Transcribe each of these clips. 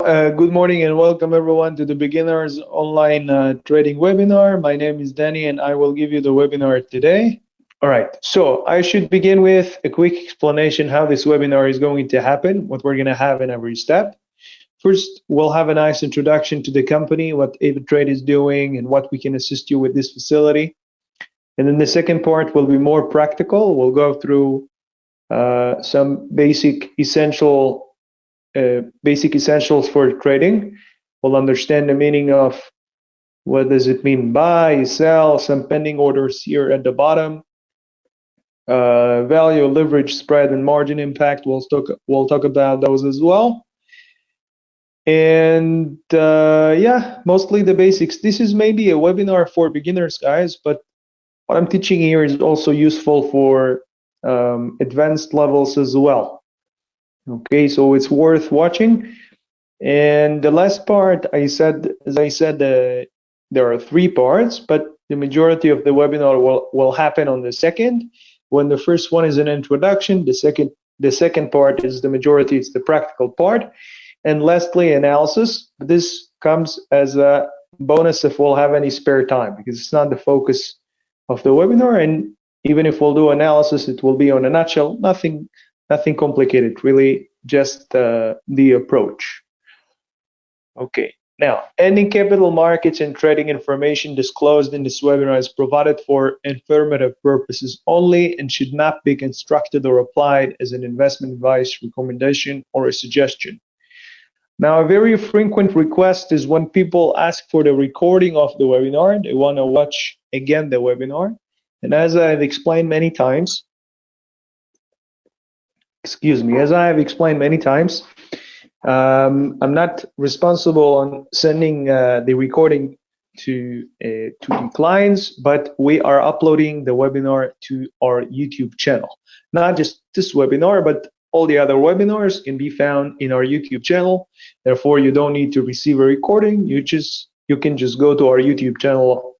Good morning and welcome everyone to the Beginners Online Trading webinar. My name is Danny and I will give you the webinar today. All right, so I should begin with a quick explanation how this webinar is going to happen, what we're going to have in every step. First, we'll have a nice introduction to the company, what AvaTrade is doing and what we can assist you with this facility. And then the second part will be more practical. We'll go through some basic essentials for trading. We'll understand the meaning of what does it mean buy, sell, some pending orders here at the bottom. Value, leverage, spread, and margin impact. We'll talk about those as well. And yeah, mostly the basics. This is maybe a webinar for beginners, guys, but what I'm teaching here is also useful for advanced levels as well. Okay, so it's worth watching. And the last part, as I said, there are 3 parts, but the majority of the webinar will happen on the second. When the first one is an introduction, the second part is the majority, it's the practical part. And lastly, analysis. This comes as a bonus if we'll have any spare time, because it's not the focus of the webinar. And even if we'll do analysis, it will be on a nutshell, nothing complicated, really, just the approach. Okay, now, any capital markets and trading information disclosed in this webinar is provided for informative purposes only and should not be constructed or applied as an investment advice, recommendation, or a suggestion. Now, a very frequent request is when people ask for the recording of the webinar, they want to watch again the webinar. And as I've explained many times, I'm not responsible on sending the recording to the clients, but we are uploading the webinar to our YouTube channel. Not just this webinar, but all the other webinars can be found in our YouTube channel. Therefore, you don't need to receive a recording. You can just go to our YouTube channel,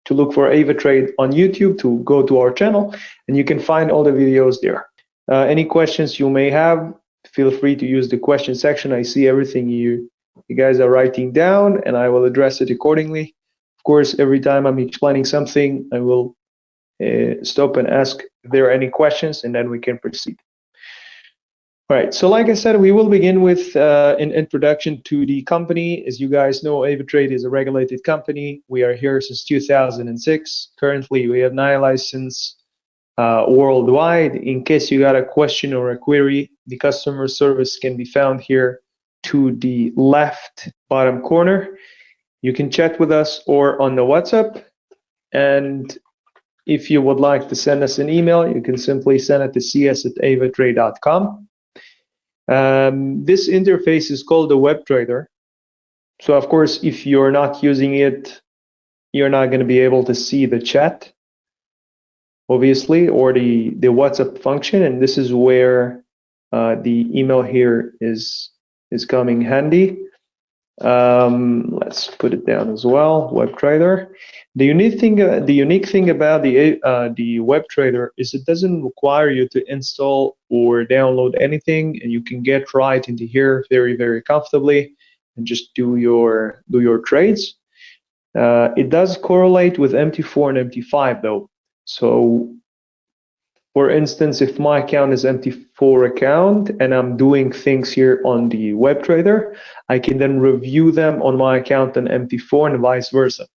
to look for AvaTrade on YouTube, to go to our channel, and you can find all the videos there. Any questions you may have, feel free to use the question section. I see everything you guys are writing down, and I will address it accordingly. Of course, every time I'm explaining something, I will stop and ask if there are any questions, and then we can proceed. All right, so like I said, we will begin with an introduction to the company. As you guys know, AvaTrade is a regulated company. We are here since 2006. Currently, we have 9 licenses worldwide. In case you got a question or a query, the customer service can be found here to the left bottom corner. You can chat with us or on the WhatsApp. And if you would like to send us an email, you can simply send it to cs@avatrade.com. This interface is called the Web Trader. So of course, if you're not using it, you're not going to be able to see the chat, obviously, or the WhatsApp function. And this is where the email here is coming handy. Let's put it down as well, Web Trader. The unique thing about the Web Trader is it doesn't require you to install or download anything, and you can get right into here very, very comfortably and just do your trades. It does correlate with MT4 and MT5 though. So, for instance, if my account is MT4 account and I'm doing things here on the Web Trader, I can then review them on my account on MT4 and vice versa.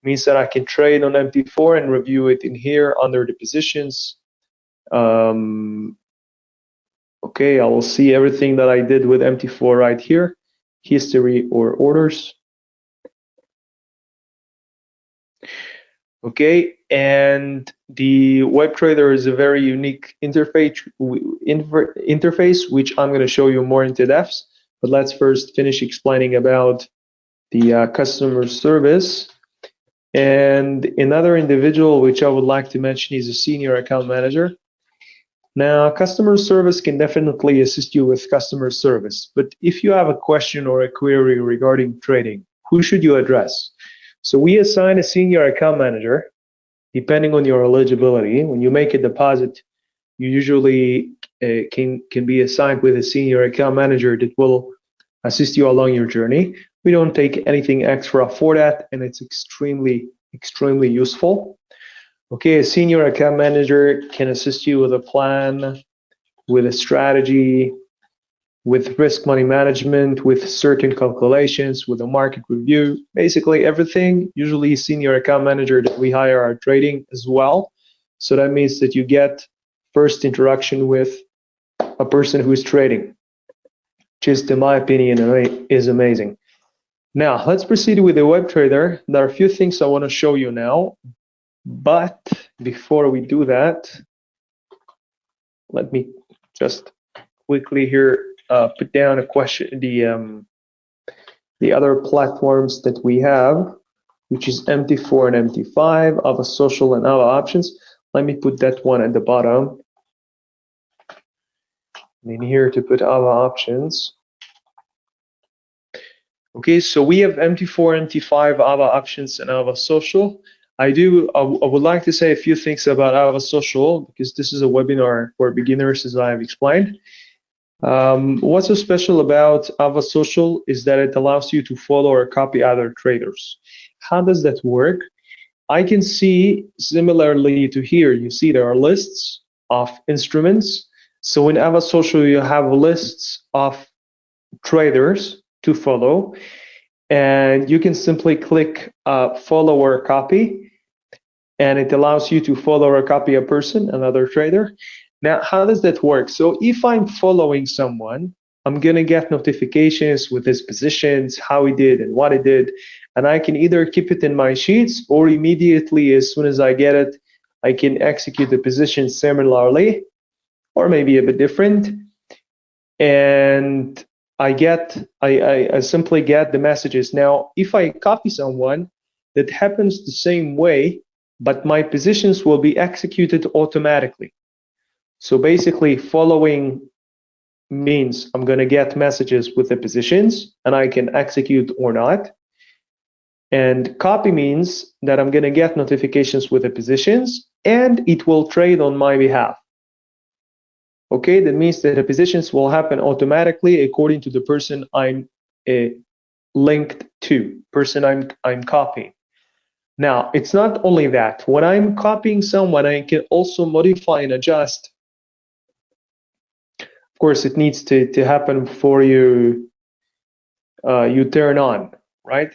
Means that I can trade on MT4 and review it in here under the positions. Okay, I will see everything that I did with MT4 right here, history or orders. Okay, and the Web Trader is a very unique interface which I'm going to show you more into depth. But let's first finish explaining about the customer service. And another individual which I would like to mention is a senior account manager. Now, customer service can definitely assist you with customer service, but if you have a question or a query regarding trading, who should you address? So we assign a senior account manager depending on your eligibility. When you make a deposit, you usually can be assigned with a senior account manager that will assist you along your journey. We don't take anything extra for that, and it's extremely useful. Okay, a senior account manager can assist you with a plan, with a strategy, with risk money management, with certain calculations, with a market review, basically everything. Usually senior account manager that we hire are trading as well. So that means that you get first interaction with a person who is trading, which in my opinion, is amazing. Now, let's proceed with the web trader. There are a few things I want to show you now, but before we do that, let me just quickly here put down a question, the other platforms that we have, which is MT4 and MT5, Ava Social and Ava Options. Let me put that one at the bottom. And in here to put Ava Options. Okay, so we have MT4, MT5, Ava Options, and Ava Social. I would like to say a few things about Ava Social because this is a webinar for beginners, as I have explained. What's so special about Ava Social is that it allows you to follow or copy other traders. How does that work? I can see, similarly to here, you see there are lists of instruments. So in Ava Social, you have lists of traders to follow, and you can simply click follow or copy, and it allows you to follow or copy a person, another trader. Now, how does that work? So if I'm following someone, I'm going to get notifications with his positions, how he did and what he did, and I can either keep it in my sheets or immediately, as soon as I get it, I can execute the position similarly or maybe a bit different. And I simply get the messages. Now, if I copy someone, that happens the same way, but my positions will be executed automatically. So basically, following means I'm going to get messages with the positions, and I can execute or not. And copy means that I'm going to get notifications with the positions, and it will trade on my behalf. Okay, that means that the positions will happen automatically according to the person I'm linked to, person I'm copying. Now, it's not only that. When I'm copying someone, I can also modify and adjust. Of course, it needs to happen before you turn on, right?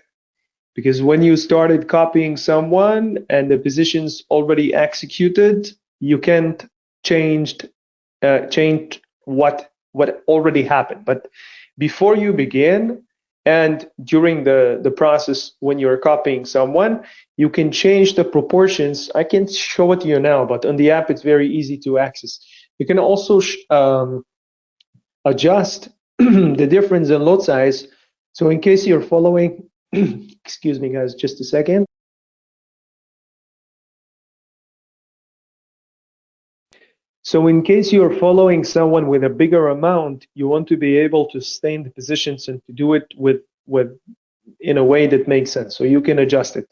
Because when you started copying someone and the position's already executed, you can't change what already happened. But before you begin and during the process when you're copying someone, you can change the proportions. I can show it to you now, but on the app it's very easy to access. You can also adjust the difference in lot size. So in case you're following, excuse me guys, just a second. So in case you're following someone with a bigger amount, you want to be able to stay in the positions and to do it with in a way that makes sense. So you can adjust it.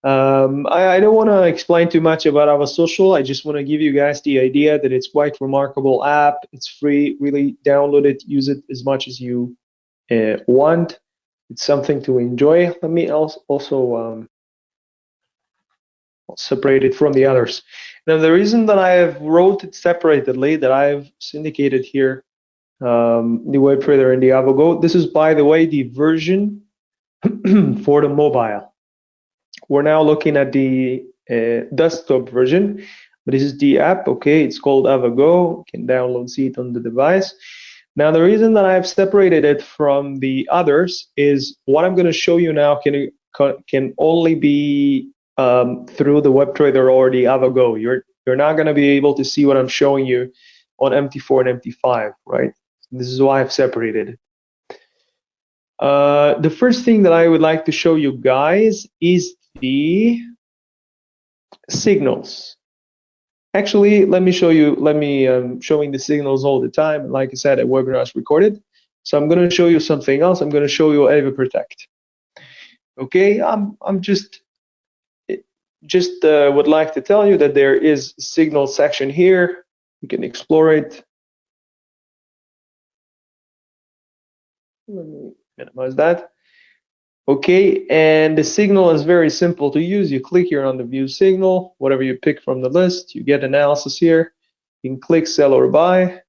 I don't want to explain too much about Ava Social. I just want to give you guys the idea that it's quite remarkable app. It's free. Really download it, use it as much as you want. It's something to enjoy. Let me also separate it from the others. Now, the reason that I have wrote it separately, that I've syndicated here, the web trader and the AvaGo, this is, by the way, the version for the mobile. We're now looking at the desktop version, but this is the app. Okay, it's called AvaGo. You can download, see it on the device. Now, the reason that I've separated it from the others is what I'm going to show you now can only be through the web trader or the AvaGo. You're not going to be able to see what I'm showing you on MT4 and MT5, right? This is why I've separated it. The first thing that I would like to show you guys is the signals. Actually, let me show you. Showing the signals all the time. Like I said, a webinar is recorded, so I'm going to show you something else. I'm going to show you AVA Protect. Okay, I'm just would like to tell you that there is signal section here. You can explore it. Let me minimize that. Okay, and the signal is very simple to use. You click here on the view signal, whatever you pick from the list, you get analysis here. You can click sell or buy,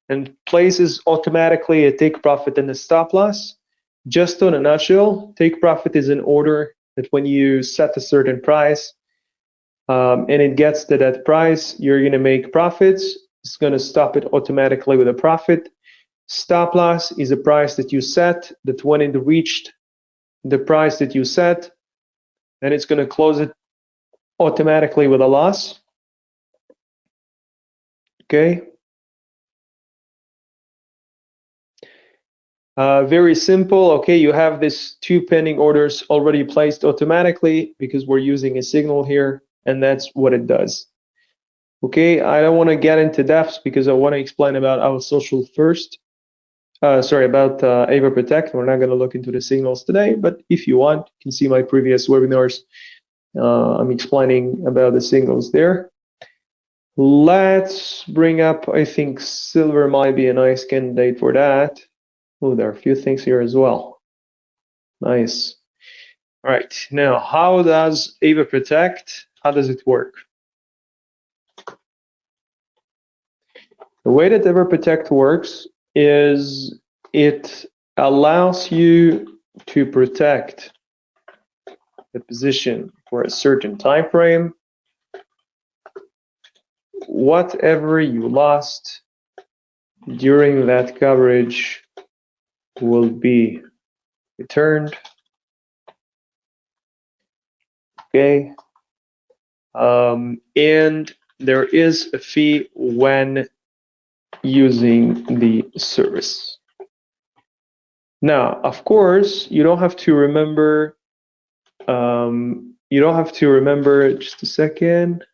and places automatically a take profit and a stop loss. Just in a nutshell, take profit is an order that when you set a certain price and it gets to that price, you're going to make profits. It's going to stop it automatically with a profit. Stop loss is a price that you set that when it reached the price that you set, then it's going to close it automatically with a loss. Okay. Very simple. Okay, you have this 2 pending orders already placed automatically because we're using a signal here, and that's what it does. Okay, I don't want to get into depths because I want to explain about our social first. Sorry, about Ava Protect. We're not going to look into the signals today, but if you want, you can see my previous webinars. I'm explaining about the signals there. Let's bring up, I think silver might be a nice candidate for that. Oh, there are a few things here as well. Nice. All right, now how does Ava Protect, how does it work? The way that Ava Protect works is it allows you to protect the position for a certain time frame. Whatever you lost during that coverage will be returned. Okay. And there is a fee when using the service. Now, of course, you don't have to remember. Just a second.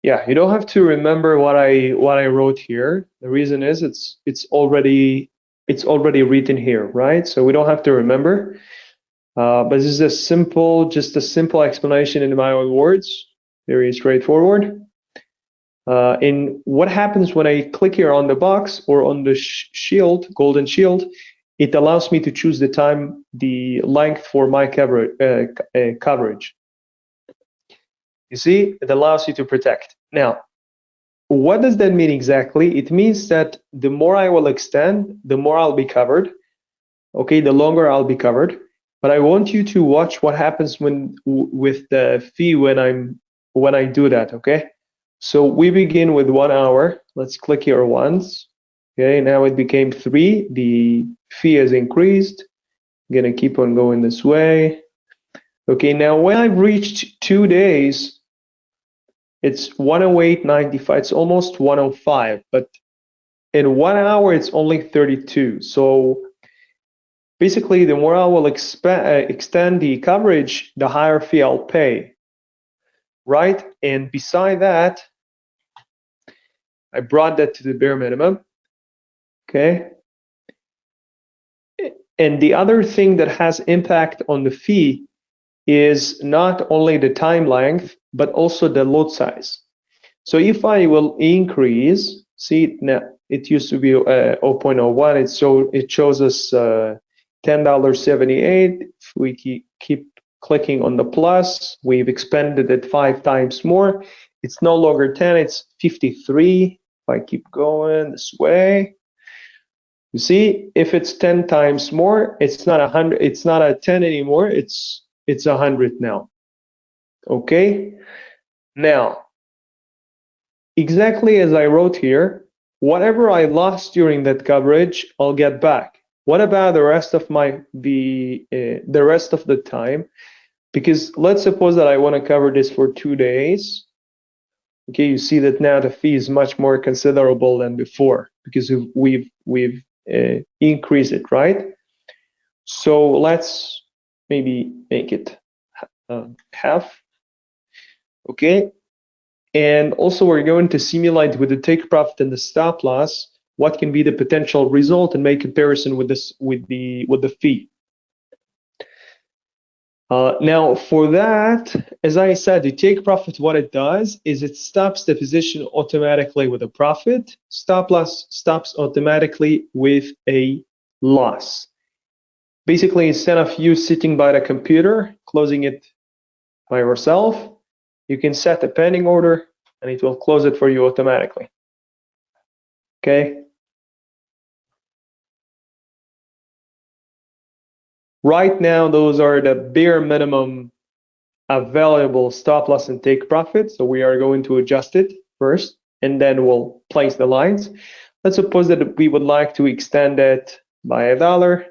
Yeah, you don't have to remember what I wrote here. The reason is it's already written here, right? So we don't have to remember. But this is just a simple explanation in my own words. Very straightforward. And what happens when I click here on the box or on the shield, golden shield, it allows me to choose the length for my coverage. You see, it allows you to protect. Now, what does that mean exactly? It means that the more I will extend, the more I'll be covered. Okay, the longer I'll be covered. But I want you to watch what happens with the fee when I do that. Okay, so we begin with 1 hour. Let's click here once. Okay, now it became 3. The fee has increased. I'm gonna keep on going this way. Okay, now when I've reached 2 days, it's 108.95. It's almost 105, but in 1 hour it's only 32. So basically, the more I will extend the coverage, the higher fee I'll pay, right? And beside that, I brought that to the bare minimum. Okay. And the other thing that has impact on the fee is not only the time length, but also the lot size. So if I will increase, see now it used to be 0.01, it shows us $10.78. If we keep clicking on the plus, we've expanded it 5 times more. It's no longer 10, it's 53. If I keep going this way, you see, if it's 10 times more, it's not 100, it's not a 10 anymore, it's 100 now. Okay, now exactly as I wrote here, whatever I lost during that coverage, I'll get back. What about the rest of the rest of the time? Because let's suppose that I want to cover this for 2 days. Okay, you see that now the fee is much more considerable than before because we've increased it, right? So let's maybe make it half. Okay, and also we're going to simulate with the take profit and the stop loss what can be the potential result and make comparison with the fee. Now for that, as I said, the take profit, what it does is it stops the position automatically with a profit. Stop loss stops automatically with a loss. Basically, instead of you sitting by the computer, closing it by yourself, you can set a pending order and it will close it for you automatically. Okay. Right now, those are the bare minimum available stop loss and take profit. So we are going to adjust it first, and then we'll place the lines. Let's suppose that we would like to extend it by $1.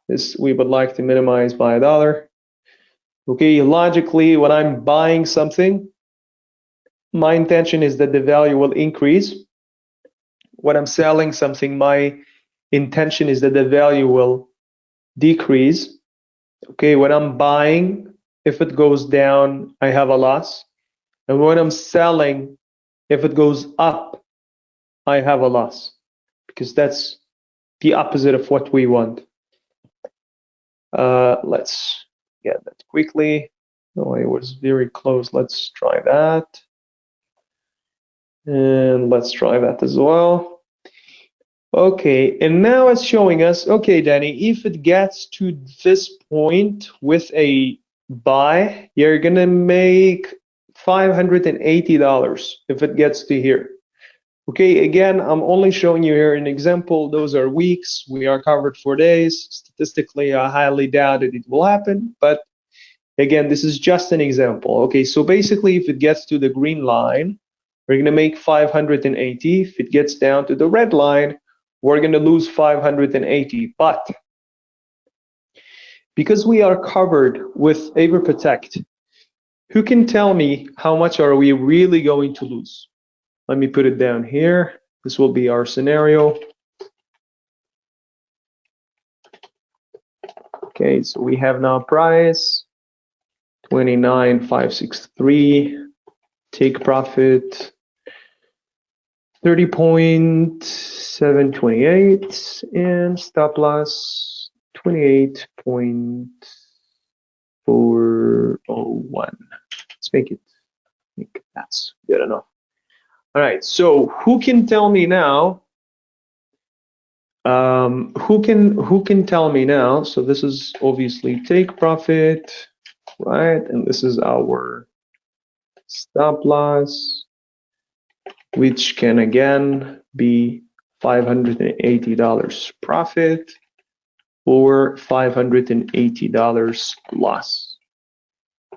This we would like to minimize by $1. Okay, logically, when I'm buying something, my intention is that the value will increase. When I'm selling something, my intention is that the value will decrease. Okay, when I'm buying, if it goes down, I have a loss. And when I'm selling, if it goes up, I have a loss, because that's the opposite of what we want. Let's get that quickly. Oh, it was very close. Let's try that. And let's try that as well. Okay, and now it's showing us, okay, Danny, if it gets to this point with a buy, you're gonna make $580 if it gets to here. Okay, again, I'm only showing you here an example. Those are weeks. We are covered for days. Statistically, I highly doubt it will happen, but again, this is just an example. Okay, so basically, if it gets to the green line, we're gonna make 580. If it gets down to the red line, we're gonna lose 580. But because we are covered with Protect, who can tell me how much are we really going to lose? Let me put it down here. This will be our scenario. Okay, so we have now price 29,563, take profit 30.728, and stop loss 28.401. Let's make it. I think that's good enough. All right, so who can tell me now? Who can tell me now? So this is obviously take profit, right? And this is our stop loss, which can again be $580 profit or $580 loss.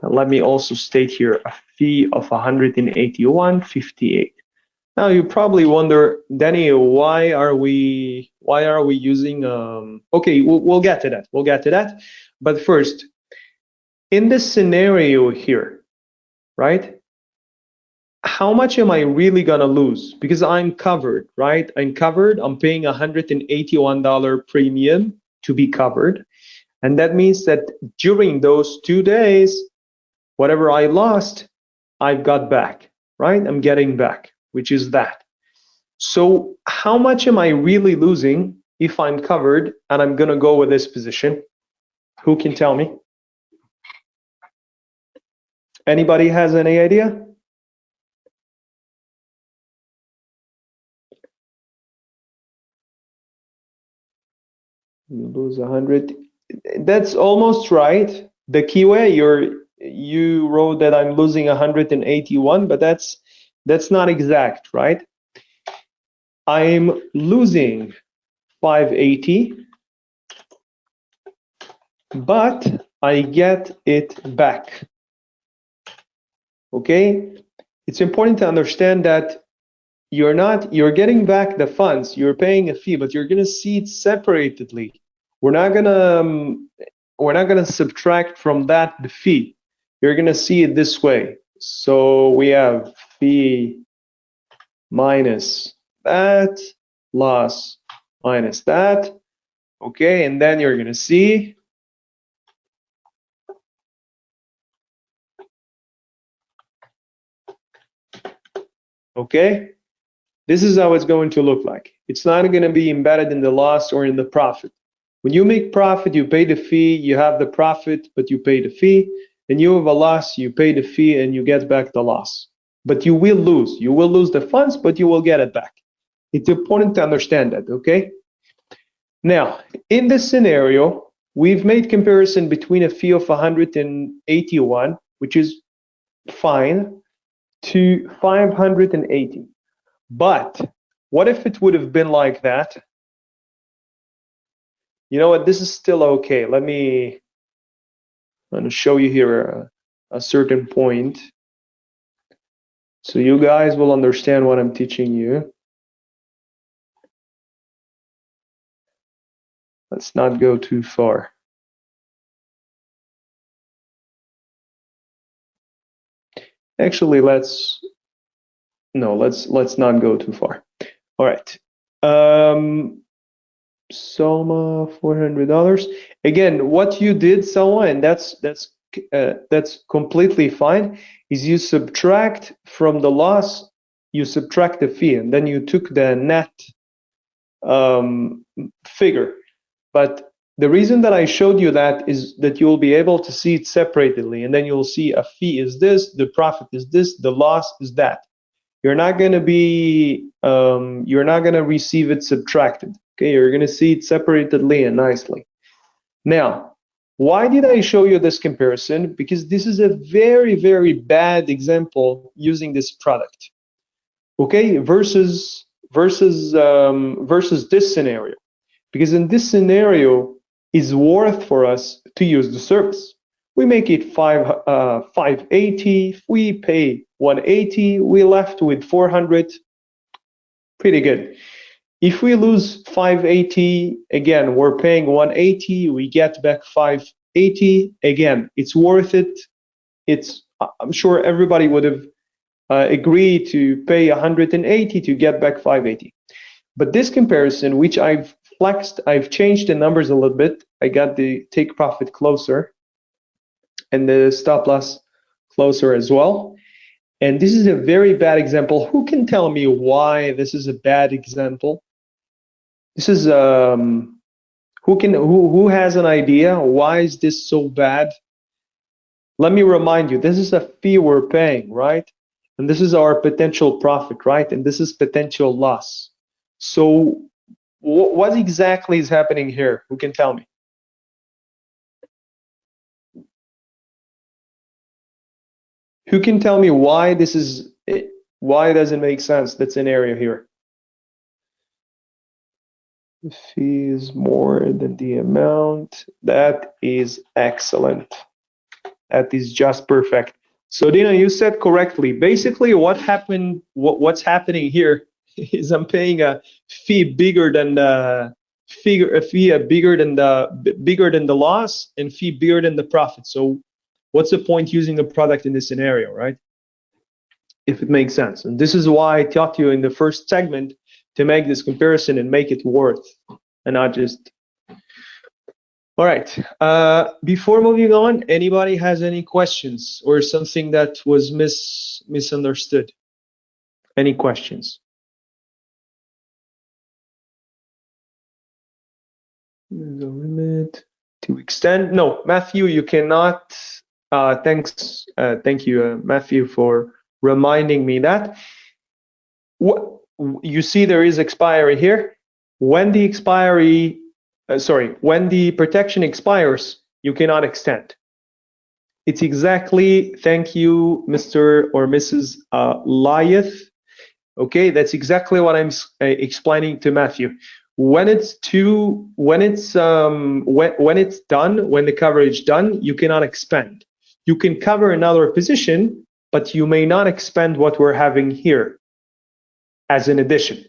Now let me also state here a fee of $181.58. Now you probably wonder, Danny, why are we using okay, we'll get to that. We'll get to that. But first, in this scenario here, right? How much am I really gonna lose? Because I'm covered, right? I'm covered. I'm paying $181 premium to be covered. And that means that during those 2 days, whatever I lost, I've got back, right? I'm getting back, which is that. So how much am I really losing if I'm covered and I'm gonna go with this position? Who can tell me? Anybody has any idea? You lose 100. That's almost right. The keyword, you wrote that I'm losing 181, but that's not exact, right? I'm losing 580, but I get it back. Okay? It's important to understand that you're getting back the funds, you're paying a fee, but you're gonna see it separately. We're not gonna subtract from that the fee. You're gonna see it this way. So we have fee minus that, loss minus that. Okay, and then you're gonna see okay, this is how it's going to look like. It's not going to be embedded in the loss or in the profit. When you make profit, you pay the fee, you have the profit, but you pay the fee. And you have a loss, you pay the fee and you get back the loss. But you will lose. You will lose the funds, but you will get it back. It's important to understand that, okay? Now, in this scenario, we've made comparison between a fee of 181, which is fine, to 580. But what if it would have been like that? You know what? This is still okay. I'm going to show you here a certain point so you guys will understand what I'm teaching you. Let's not go too far. Actually, let's not go too far. All right. Soma, $400. Again, what you did, Soma, and that's completely fine, is you subtract from the loss, you subtract the fee, and then you took the net figure. But the reason that I showed you that is that you'll be able to see it separately, and then you'll see a fee is this, the profit is this, the loss is that. You're not going to receive it subtracted. Okay, you're going to see it separatedly and nicely. Now, why did I show you this comparison? Because this is a very, very bad example using this product. Okay, versus this scenario. Because in this scenario, it's worth for us to use the service. We make it 580. We pay 180. We left with 400. Pretty good. If we lose 580, again, we're paying 180. We get back 580. Again, it's worth it. I'm sure everybody would have agreed to pay 180 to get back 580. But this comparison, which I've flexed, I've changed the numbers a little bit. I got the take profit closer and the stop loss closer as well. And this is a very bad example. Who can tell me why this is a bad example? This is who has an idea? Why is this so bad? Let me remind you, this is a fee we're paying, right? And this is our potential profit, right? And this is potential loss. So what exactly is happening here? Who can tell me? Who can tell me why doesn't make sense, that scenario here? The fee is more than the amount. That is excellent. That is just perfect. So Dina, you said correctly. Basically, what's happening here is I'm paying a fee bigger than the bigger than the loss and fee bigger than the profit. So what's the point using the product in this scenario, right? If it makes sense. And this is why I taught you in the first segment to make this comparison and make it worth and not just. All right. Before moving on, anybody has any questions or something that was misunderstood? Any questions? There's a limit to extend. No, Matthew, you cannot. Thank you, Matthew, for reminding me that. What you see, there is expiry here. When the when the protection expires, you cannot extend. It's exactly, thank you, Mr. or Mrs. Lyeth. Okay, that's exactly what I'm explaining to Matthew. When it's done, when the coverage done, you cannot expand. You can cover another position, but you may not expand what we're having here as an addition.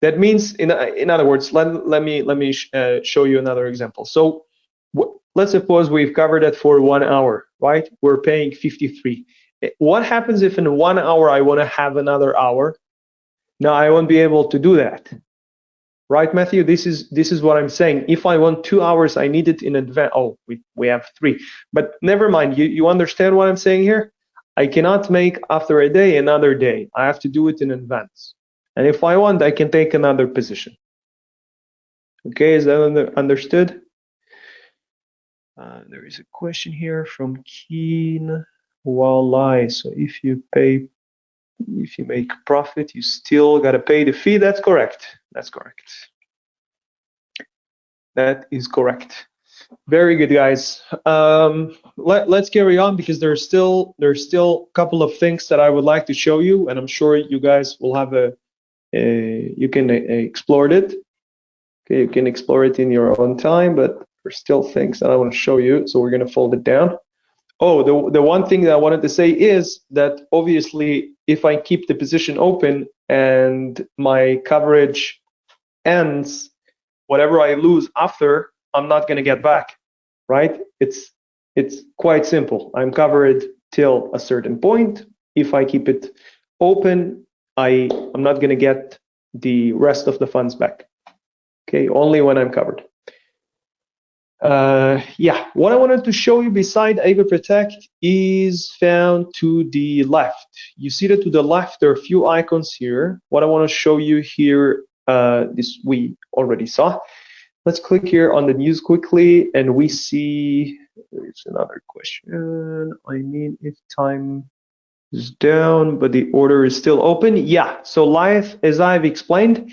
That means, in other words, let me show you another example. So let's suppose we've covered it for 1 hour, right? We're paying 53. What happens if in 1 hour I want to have another hour? Now I won't be able to do that, right, Matthew? This is what I'm saying. If I want 2 hours, I need it in advance. Oh, we have 3, but never mind. You understand what I'm saying here? I cannot make after a day another day. I have to do it in advance. And if I want, I can take another position. Okay, is that understood? There is a question here from Keen. Wallahi, so if you make profit, you still gotta pay the fee. That's correct. That's correct. That is correct. Very good, guys. Let's carry on because there's still a couple of things that I would like to show you, and I'm sure you guys will have you can explore it. Okay, you can explore it in your own time, but there's still things that I want to show you. So we're gonna fold it down. Oh, the one thing that I wanted to say is that obviously if I keep the position open and my coverage ends, whatever I lose after, I'm not going to get back, right? It's quite simple. I'm covered till a certain point. If I keep it open, I'm not going to get the rest of the funds back. Okay, only when I'm covered. Yeah, what I wanted to show you beside AVA Protect is found to the left. You see that to the left there are a few icons here. What I want to show you here, this we already saw. Let's click here on the news quickly, and we see there's another question. I mean, if time is down, but the order is still open. Yeah, so live, as I've explained,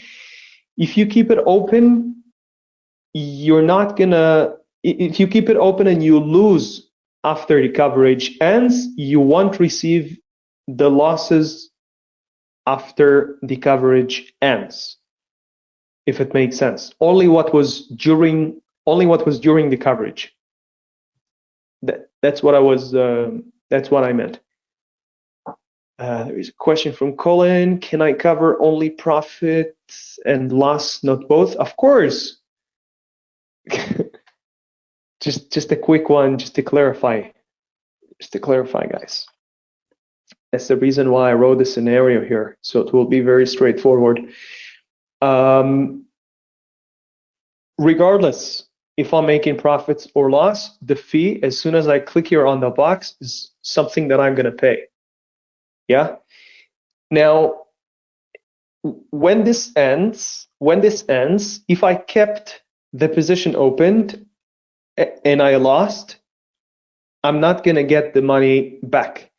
if you keep it open, you're not gonna, if you keep it open and you lose after the coverage ends, you won't receive the losses after the coverage ends, if it makes sense. Only what was during the coverage. That's what I meant. There is a question from Colin. Can I cover only profits and loss, not both? Of course. just a quick one, just to clarify, guys. That's the reason why I wrote the scenario here, so it will be very straightforward. Regardless if I'm making profits or loss, the fee, as soon as I click here on the box, is something that I'm going to pay. Yeah. Now, when this ends, if I kept the position opened and I lost, I'm not going to get the money back.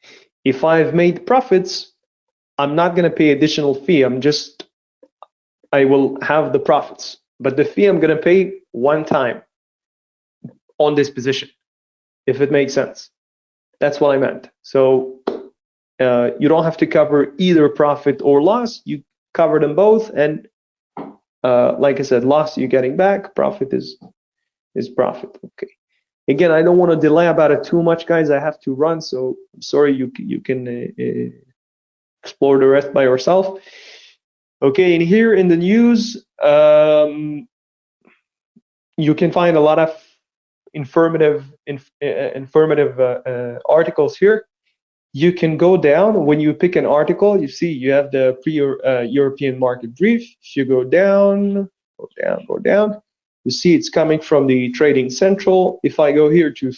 If I've made profits, I'm not going to pay additional fee. I will have the profits, but the fee I'm going to pay one time on this position, if it makes sense. That's what I meant. So you don't have to cover either profit or loss. You cover them both, and like I said, loss you're getting back, profit is profit. Okay. Again, I don't want to delay about it too much, guys. I have to run, so I'm sorry. You can explore the rest by yourself. Okay, and here in the news, you can find a lot of informative articles here. You can go down when you pick an article. You see you have the pre-European market brief. If you go down, you see it's coming from the Trading Central. If I go here to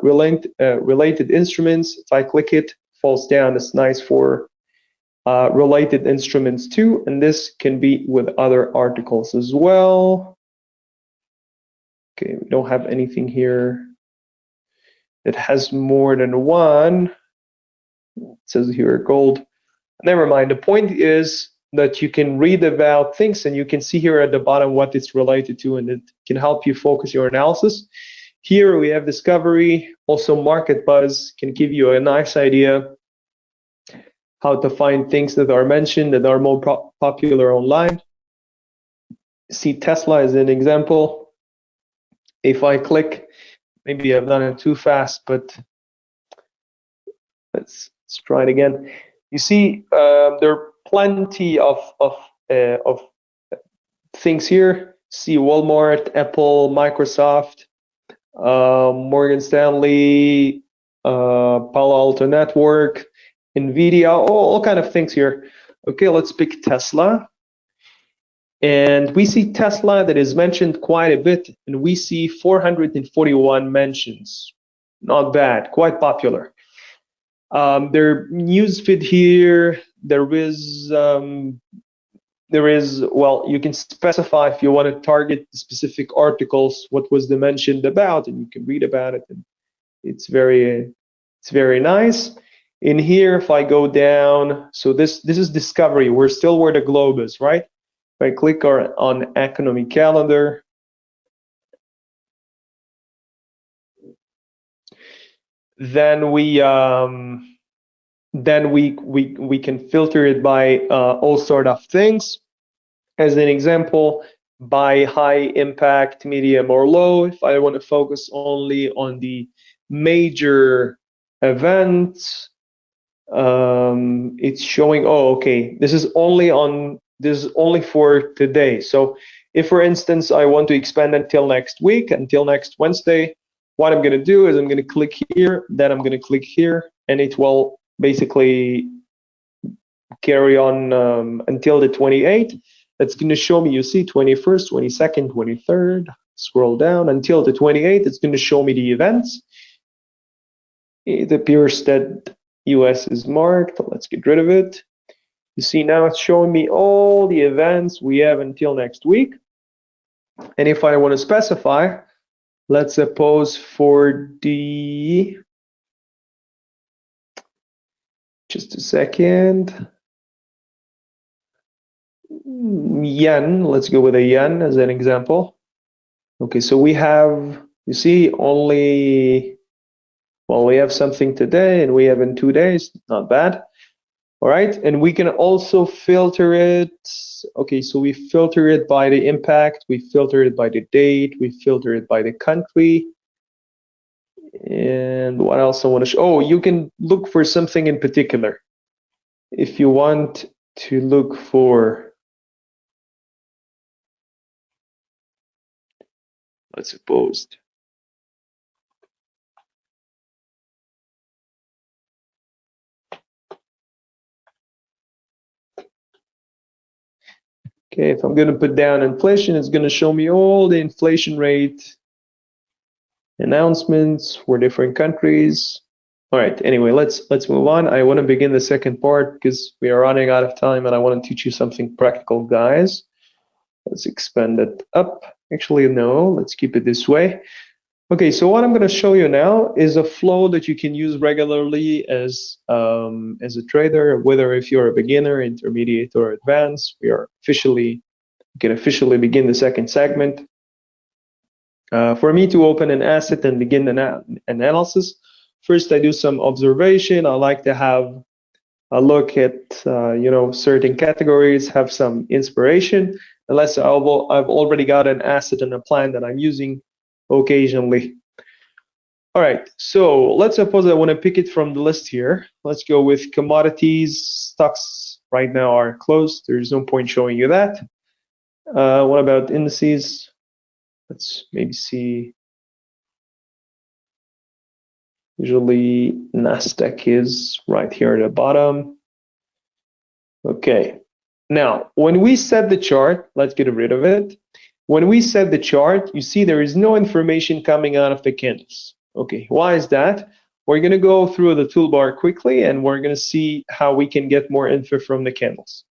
related instruments, if I click it, falls down. It's nice for related instruments too, and this can be with other articles as well. Okay, we don't have anything here that has more than one. It says here gold. Never mind. The point is that you can read about things and you can see here at the bottom what it's related to, and it can help you focus your analysis. Here we have discovery. Also, market buzz can give you a nice idea how to find things that are mentioned that are more popular online. See Tesla as an example. If I click, maybe I've done it too fast, but let's try it again. You see, there are plenty of things here. See Walmart, Apple, Microsoft, Morgan Stanley, Palo Alto Network, NVIDIA, all kind of things here. Okay, let's pick Tesla. And we see Tesla that is mentioned quite a bit, and we see 441 mentions. Not bad, quite popular. Their news feed here, there is there is, well, you can specify if you want to target specific articles, what was the mentioned about, and you can read about it. And it's very nice. In here, if I go down, so this is discovery. We're still where the globe is, right? If I click on economy calendar, then we can filter it by all sort of things. As an example, by high impact, medium, or low. If I want to focus only on the major events, it's showing, oh, okay, this is only for today. So if, for instance, I want to expand until next week, until next Wednesday, what I'm going to do is I'm going to click here, then I'm going to click here, and it will basically carry on until the 28th. That's going to show me, you see, 21st, 22nd, 23rd. Scroll down until the 28th. It's going to show me the events. It appears that US is marked. Let's get rid of it. You see, now it's showing me all the events we have until next week. And if I want to specify, let's suppose for the, just a second, yen, let's go with a yen as an example. Okay, so we have, you see, only, well, we have something today and we have in 2 days, not bad. All right, and we can also filter it. Okay, so we filter it by the impact, we filter it by the date, we filter it by the country. And what else I want to show? Oh, you can look for something in particular. If you want to look for, let's suppose, okay, if I'm going to put down inflation, it's going to show me all the inflation rate announcements for different countries. All right, anyway, let's move on. I want to begin the second part because we are running out of time and I want to teach you something practical, guys. Let's expand it up. Actually, no, let's keep it this way. Okay, so what I'm going to show you now is a flow that you can use regularly as a trader, whether if you're a beginner, intermediate, or advanced. We can officially begin the second segment. For me to open an asset and begin an analysis, first I do some observation. I like to have a look at certain categories, have some inspiration, unless I've already got an asset and a plan that I'm using occasionally. All right, so let's suppose I want to pick it from the list here. Let's go with commodities. Stocks right now are closed. There's no point showing you that. What about indices? Let's maybe see. Usually NASDAQ is right here at the bottom. Okay, now when we set the chart, let's get rid of it. When we set the chart, you see there is no information coming out of the candles. Okay, why is that? We're going to go through the toolbar quickly and we're going to see how we can get more info from the candles.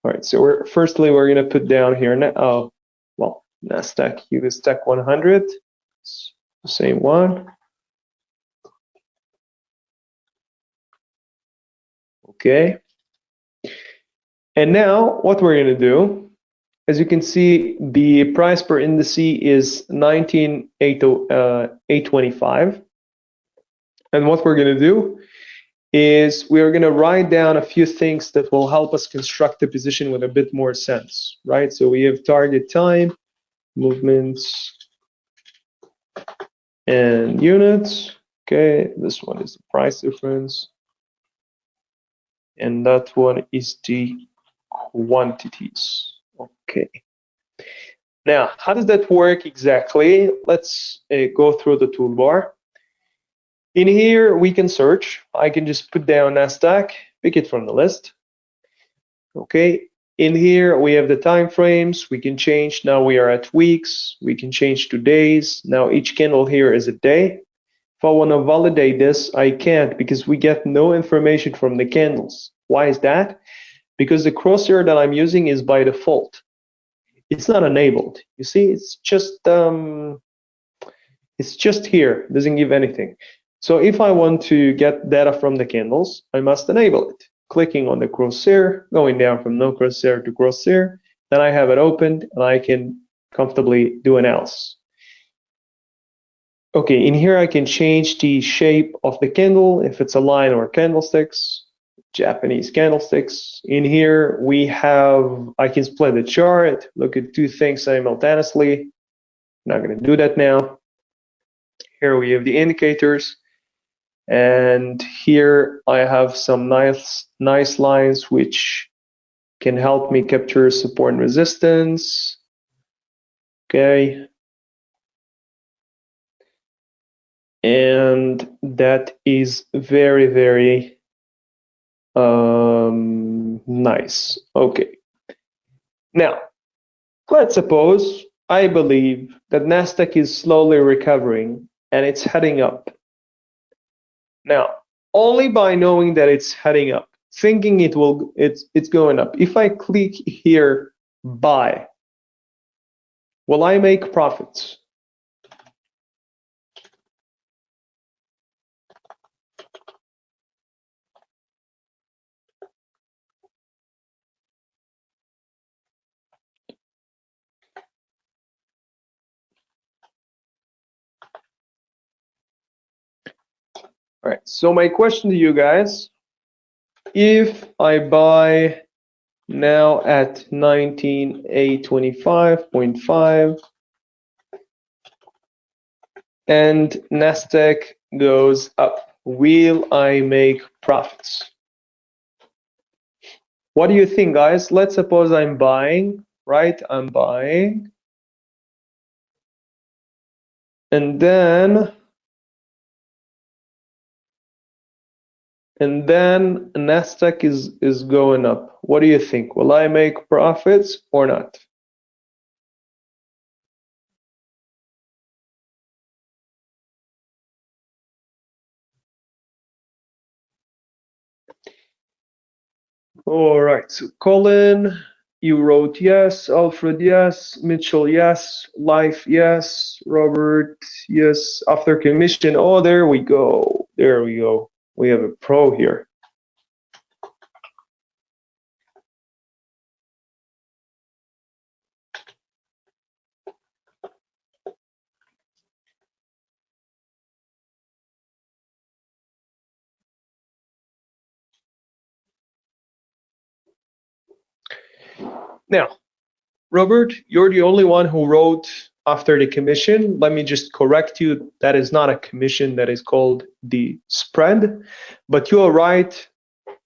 All right, so we're going to put down here now, NASDAQ US Tech 100, it's the same one. Okay. And now what we're going to do, as you can see, the price per indice is 19,825. And what we're going to do is we are going to write down a few things that will help us construct the position with a bit more sense, right? So we have target time, movements, and units. Okay, this one is the price difference. And that one is the quantities. Okay. Now, how does that work exactly? Let's go through the toolbar. In here, we can search. I can just put down NASDAQ, pick it from the list. Okay. In here, we have the time frames. We can change. Now we are at weeks. We can change to days. Now each candle here is a day. If I want to validate this, I can't because we get no information from the candles. Why is that? because the crosshair that I'm using is by default. It's not enabled. You see, it's just here, it doesn't give anything. So if I want to get data from the candles, I must enable it. Clicking on the crosshair, going down from no crosshair to crosshair, then I have it opened and I can comfortably do analysis. Okay, in here I can change the shape of the candle, if it's a line or candlesticks, Japanese candlesticks. In here we have, I can split the chart, look at two things simultaneously. I'm not going to do that now. Here we have the indicators, and here I have some nice lines which can help me capture support and resistance. Okay. And that is very, very nice. Okay. Now, let's suppose I believe that Nasdaq is slowly recovering and it's heading up. Now, only by knowing that it's heading up, thinking it's going up. If I click here, buy, will I make profits? All right, so my question to you guys, if I buy now at 19,825.5 and Nasdaq goes up, will I make profits? What do you think, guys? Let's suppose I'm buying, right? I'm buying, and then Nasdaq is going up. What do you think? Will I make profits or not? All right, so Colin, you wrote yes. Alfred, yes. Mitchell, yes. Life, yes. Robert, yes. After commission, oh, there we go. There we go. We have a pro here. Now, Robert, you're the only one who wrote after the commission. Let me just correct you. That is not a commission. That is called the spread. But you are right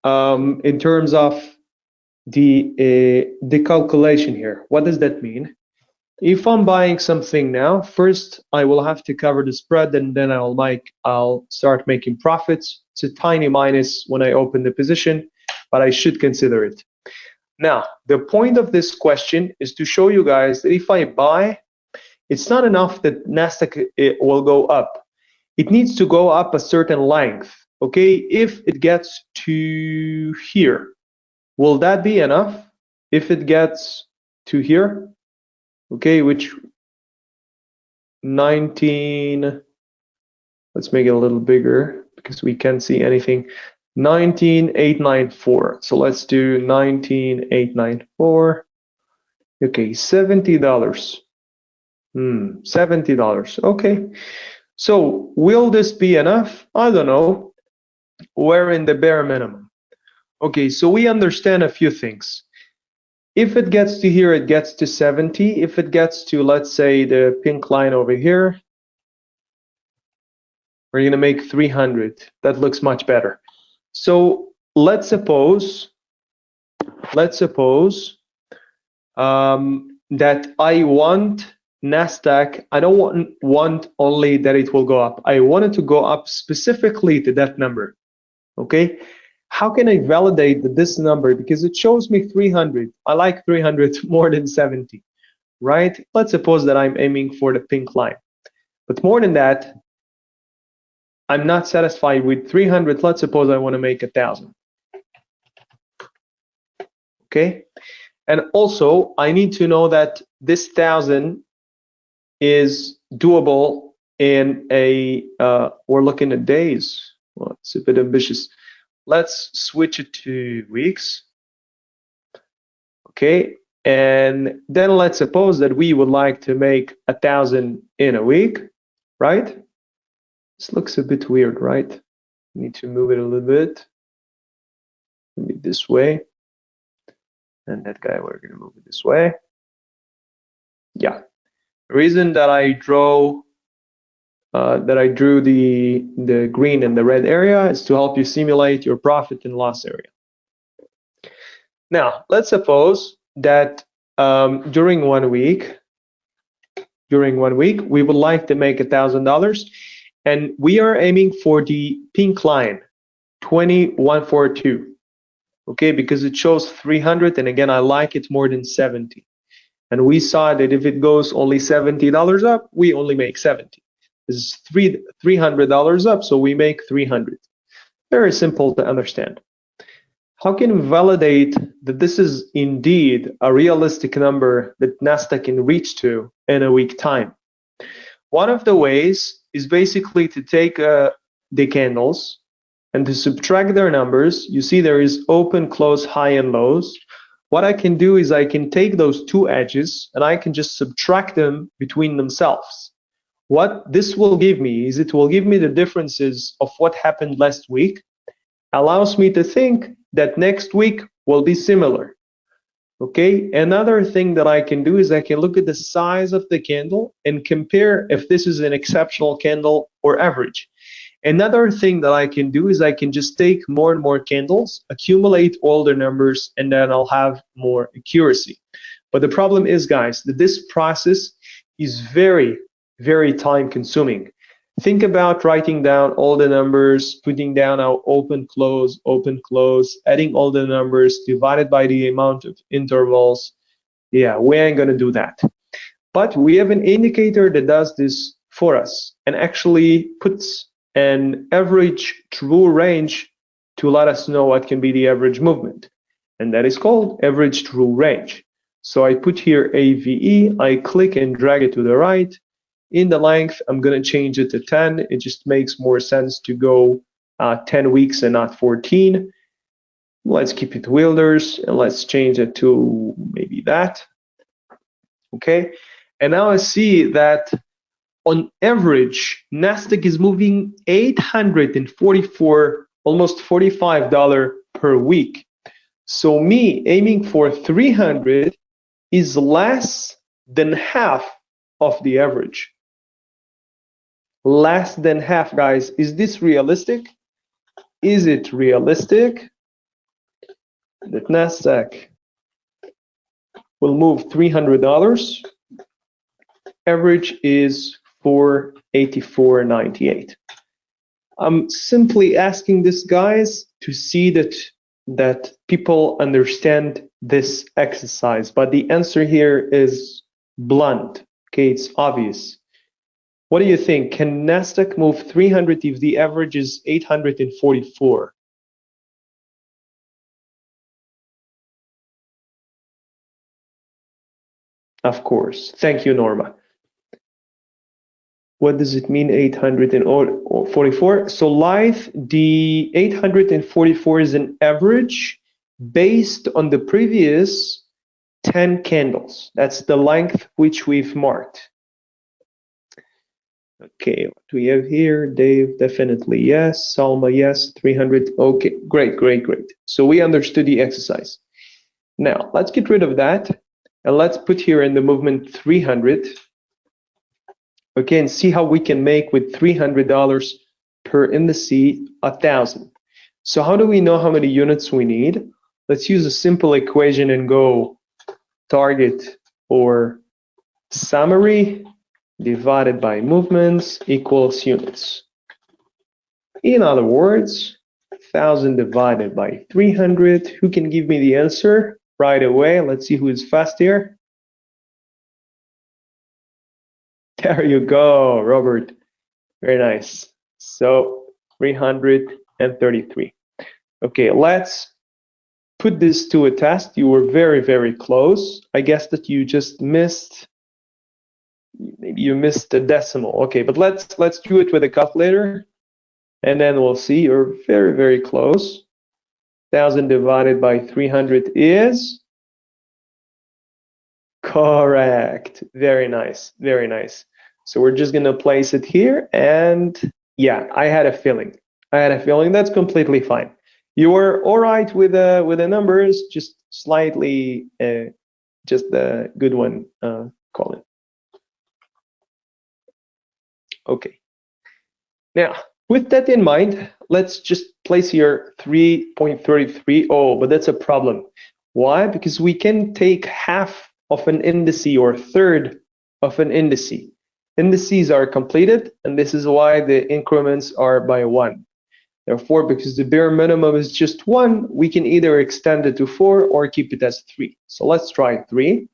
in terms of the calculation here. What does that mean? If I'm buying something now, first I will have to cover the spread, and then I'll start making profits. It's a tiny minus when I open the position, but I should consider it. Now, the point of this question is to show you guys that if I buy, it's not enough that Nasdaq will go up. It needs to go up a certain length. Okay, if it gets to here, will that be enough? If it gets to here, okay, which 19, let's make it a little bigger because we can't see anything. 19,894. So let's do 19,894. Okay, $70. $70. Okay. So will this be enough? I don't know. We're in the bare minimum. Okay, so we understand a few things. If it gets to here, it gets to 70. If it gets to, let's say, the pink line over here, we're going to make 300. That looks much better. So let's suppose that I want Nasdaq. I don't want only that it will go up. I want it to go up specifically to that number. Okay. How can I validate this number? Because it shows me 300. I like 300 more than 70, right? Let's suppose that I'm aiming for the pink line. But more than that, I'm not satisfied with 300. Let's suppose I want to make 1,000. okay? And also, I need to know that this 1,000 is doable in a, we're looking at days. Well, it's a bit ambitious. Let's switch it to weeks, okay? And then let's suppose that we would like to make 1,000 in a week, right? This looks a bit weird, right? Need to move it a little bit. Maybe this way. And that guy, we're gonna move it this way. Yeah. The reason that I drew the green and the red area is to help you simulate your profit and loss area. Now, let's suppose that during 1 week, we would like to make $1,000, and we are aiming for the pink line, 2142. Okay, because it shows 300, and again, I like it more than 70. And we saw that if it goes only $70 up, we only make 70. This is $300 up, so we make 300. Very simple to understand. How can we validate that this is indeed a realistic number that Nasdaq can reach to in a week time? One of the ways is basically to take the candles and to subtract their numbers. You see there is open, close, high, and lows. What I can do is I can take those two edges and I can just subtract them between themselves. What this will give me is it will give me the differences of what happened last week, allows me to think that next week will be similar. Okay, another thing that I can do is I can look at the size of the candle and compare if this is an exceptional candle or average. Another thing that I can do is I can just take more and more candles, accumulate all the numbers, and then I'll have more accuracy. But the problem is, guys, that this process is very, very time consuming. Think about writing down all the numbers, putting down our open, close, adding all the numbers, divided by the amount of intervals. Yeah, we ain't gonna do that. But we have an indicator that does this for us and actually puts an average true range to let us know what can be the average movement. And that is called average true range. So I put here AVE, I click and drag it to the right. In the length, I'm going to change it to 10. It just makes more sense to go 10 weeks and not 14. Let's keep it wielders and let's change it to maybe that. Okay, and now I see that on average, Nasdaq is moving $844, almost $45 per week. So me aiming for 300 is less than half of the average. Less than half, guys. Is this realistic? Is it realistic that Nasdaq will move $300? Average is $484.98. I'm simply asking this, guys, to see that people understand this exercise, but the answer here is blunt. Okay, it's obvious. What do you think? Can Nasdaq move 300 if the average is 844? Of course. Thank you, Norma. What does it mean, 844? So Lithe, the 844 is an average based on the previous 10 candles. That's the length which we've marked. Okay, what do we have here? Dave, definitely yes. Salma, yes. 300. Okay, great. So we understood the exercise. Now, let's get rid of that. And let's put here in the movement 300. Okay, and see how we can make with $300 per indice 1,000. So how do we know how many units we need? Let's use a simple equation and go target or summary divided by movements equals units. In other words, 1,000 divided by 300. Who can give me the answer right away? Let's see who is fast here. There you go, Robert. Very nice. So 333. Okay, let's put this to a test. You were very, very close. I guess that you just missed, maybe you missed the decimal. Okay, but let's do it with a calculator, and then we'll see. You're very, very close. 1,000 divided by 300 is correct. Very nice, very nice. So we're just gonna place it here, and yeah, I had a feeling. That's completely fine. You were all right with the numbers, just slightly, just the good one, Colin. Okay. Now, with that in mind, let's just place here 3.33. Oh, but that's a problem. Why? Because we can take half of an indice or third of an indice. Indices are completed, and this is why the increments are by 1. Therefore, because the bare minimum is just 1, we can either extend it to 4 or keep it as 3. So let's try 3.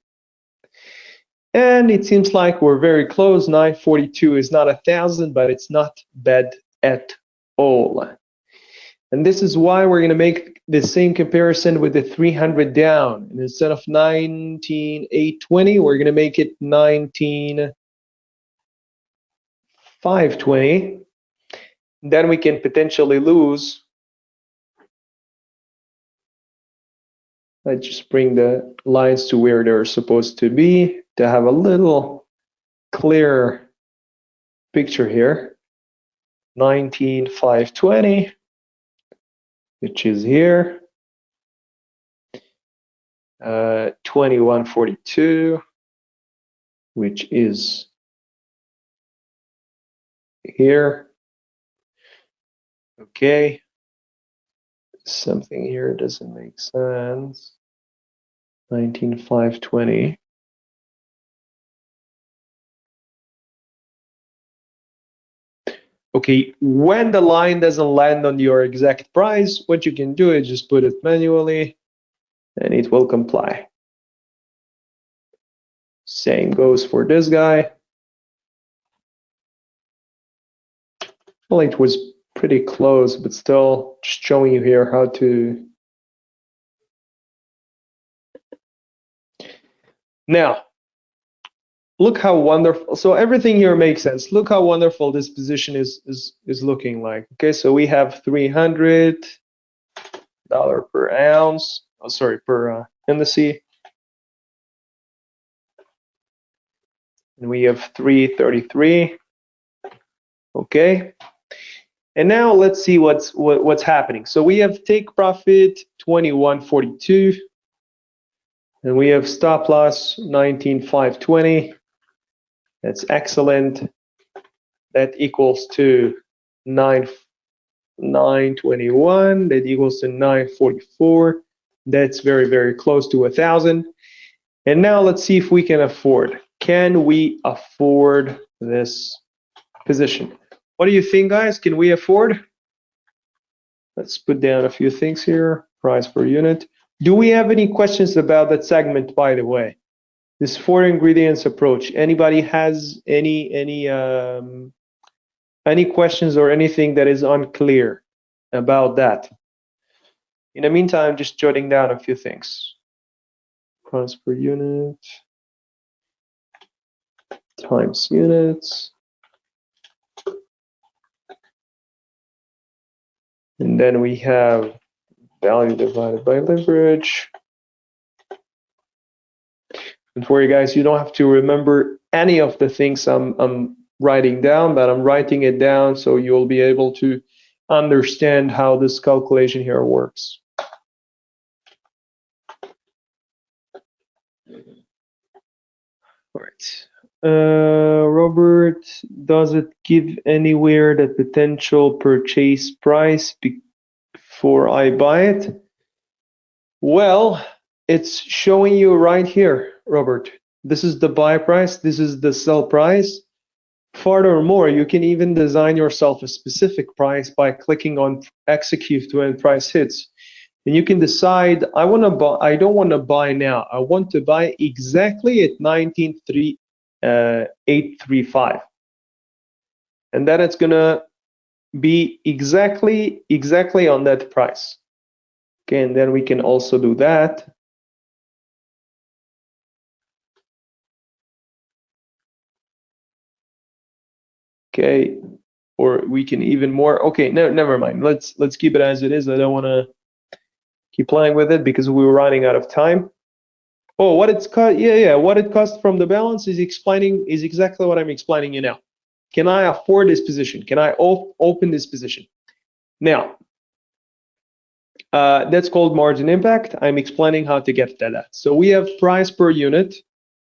And it seems like we're very close. 942 is not 1,000, but it's not bad at all. And this is why we're going to make the same comparison with the 300 down. And instead of 19,820, we're going to make it 19,520. Then we can potentially lose. I just bring the lines to where they're supposed to be to have a little clearer picture here. 19,520, which is here. 2142, which is here. Okay. Something here doesn't make sense. 19,520. Okay, when the line doesn't land on your exact price, what you can do is just put it manually and it will comply. Same goes for this guy. Well, it was pretty close, but still just showing you here how to. Now, look how wonderful. So everything here makes sense. Look how wonderful this position is looking like. Okay, so we have $300 per ounce. Oh, sorry, per indice. And we have 333. Okay. And now let's see what's happening. So we have take profit 2142, and we have stop loss 19,520. That's excellent. That equals to 921. That equals to 944. That's very, very close to 1,000. And now let's see if we can afford. Can we afford this position? What do you think, guys? Can we afford? Let's put down a few things here. Price per unit. Do we have any questions about that segment, by the way? This 4 ingredients approach. Anybody has any questions or anything that is unclear about that? In the meantime, just jotting down a few things. Price per unit times units. And then we have value divided by leverage. Don't worry, guys, you don't have to remember any of the things I'm writing down, but I'm writing it down so you'll be able to understand how this calculation here works. All right. Robert, does it give anywhere the potential purchase price before I buy it? Well, it's showing you right here, Robert. This is the buy price, this is the sell price. Furthermore, you can even design yourself a specific price by clicking on execute when price hits. And you can decide, I don't want to buy now. I want to buy exactly at 19,835. And then it's gonna be exactly on that price. Okay, and then we can also do that. Okay, or we can even more. Okay, no, never mind. Let's keep it as it is. I don't want to keep playing with it because we were running out of time. Oh, what it's cost? Yeah. What it costs from the balance is exactly what I'm explaining you now. Can I afford this position? Can I open this position? Now, that's called margin impact. I'm explaining how to get to that. So we have price per unit,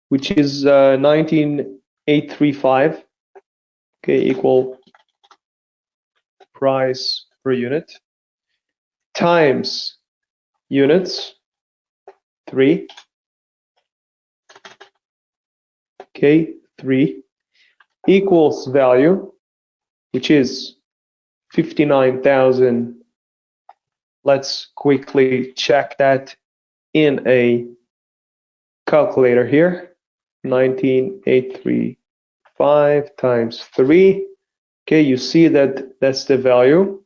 which is 19,835. Okay, equal price per unit times units 3. Okay, 3 equals value, which is 59,000. Let's quickly check that in a calculator here. 19,835 times 3. Okay, you see that that's the value.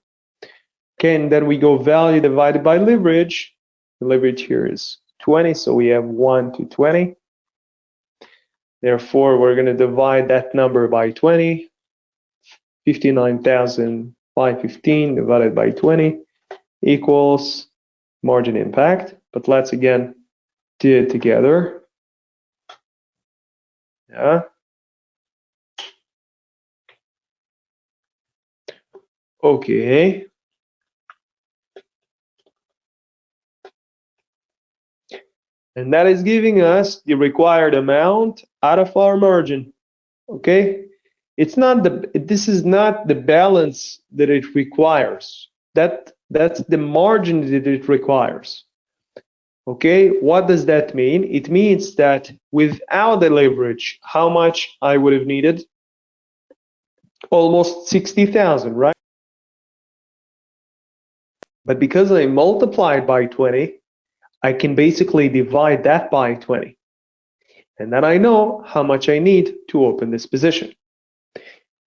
Okay, and then we go value divided by leverage. The leverage here is 20, so we have 1 to 20. Therefore, we're going to divide that number by 20. 59,515 divided by 20 equals margin impact. But let's again do it together. Yeah. Okay. And that is giving us the required amount out of our margin. Okay. This is not the balance that it requires. That's the margin that it requires. Okay, what does that mean? It means that without the leverage, how much I would have needed? Almost 60,000, right? But because I multiplied by 20, I can basically divide that by 20. And then I know how much I need to open this position.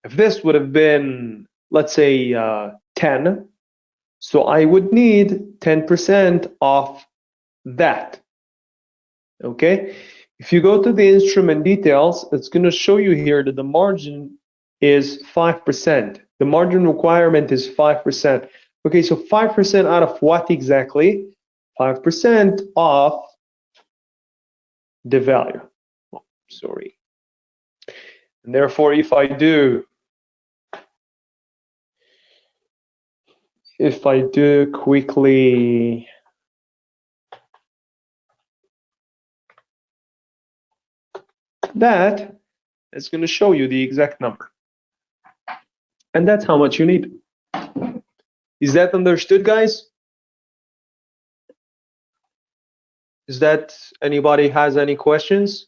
If this would have been, let's say, 10, so I would need 10% of that. Okay, if you go to the instrument details, it's going to show you here that the margin is 5%. The margin requirement is 5%. Okay, so 5% out of what exactly? 5% of the value. Oh, sorry. And therefore, if I do quickly that, it's going to show you the exact number. And that's how much you need. Is that understood, guys? Is that anybody has any questions?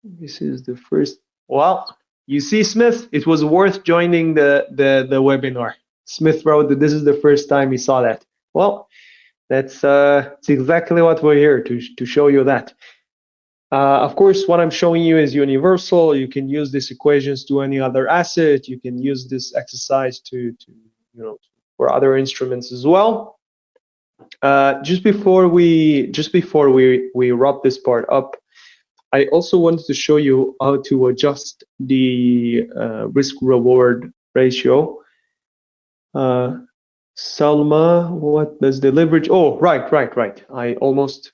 This is the first. Well, you see, Smith, it was worth joining the webinar. Smith wrote that this is the first time he saw that. Well, that's exactly what we're here to show you that. Of course, what I'm showing you is universal. You can use these equations to any other asset. You can use this exercise to for other instruments as well. Just before we wrap this part up, I also wanted to show you how to adjust the risk-reward ratio. Salma, what does the leverage? Oh, right. I almost,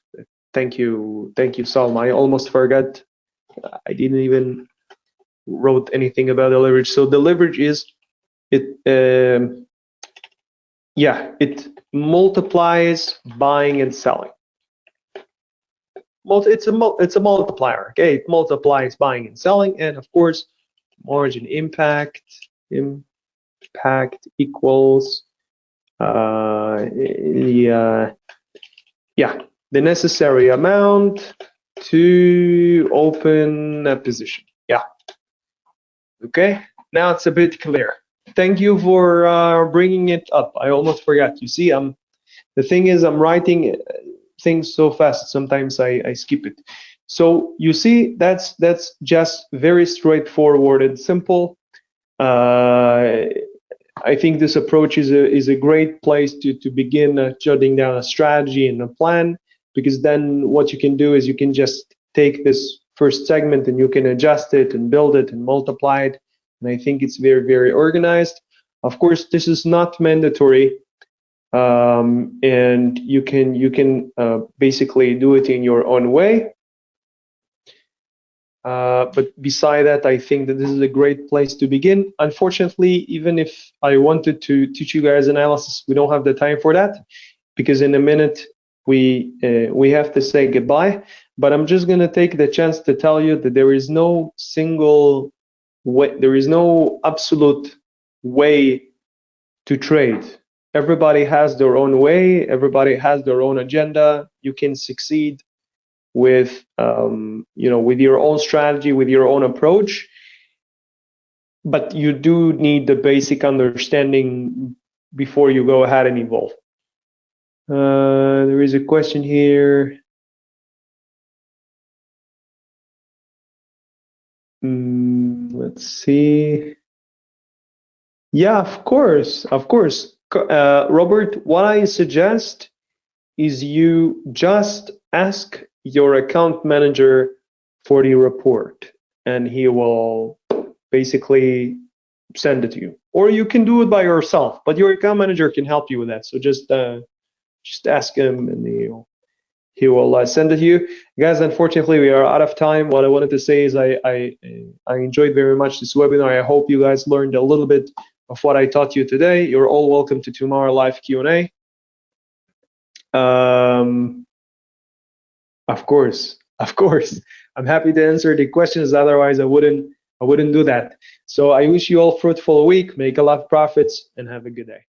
thank you, Salma. I almost forgot. I didn't even wrote anything about the leverage. So the leverage is it multiplies buying and selling. It's a multiplier. Okay, it multiplies buying and selling, and of course, margin impact equals the necessary amount to open a position. Yeah. Okay. Now it's a bit clear. Thank you for bringing it up. I almost forgot. You see, the thing is, I'm writing things so fast. Sometimes I skip it. So you see, that's just very straightforward and simple. Uh, I think this approach is a great place to begin jotting down a strategy and a plan, because then what you can do is you can just take this first segment and you can adjust it and build it and multiply it. And I think it's very, very organized. Of course, this is not mandatory, and you can basically do it in your own way. But beside that, I think that this is a great place to begin. Unfortunately, even if I wanted to teach you guys analysis, we don't have the time for that, because in a minute we have to say goodbye. But I'm just going to take the chance to tell you that there is no single way, there is no absolute way to trade. Everybody has their own way, everybody has their own agenda. You can succeed with with your own strategy, with your own approach, but you do need the basic understanding before you go ahead and evolve. There is a question here. Let's see. Yeah, of course. Robert, what I suggest is you just ask your account manager for the report, and he will basically send it to you. Or you can do it by yourself, but your account manager can help you with that. So just ask him, and he will send it to you. Guys, unfortunately, we are out of time. What I wanted to say is I enjoyed very much this webinar. I hope you guys learned a little bit of what I taught you today. You're all welcome to tomorrow live Q&A. Of course. I'm happy to answer the questions. Otherwise, I wouldn't do that. So I wish you all fruitful week. Make a lot of profits and have a good day.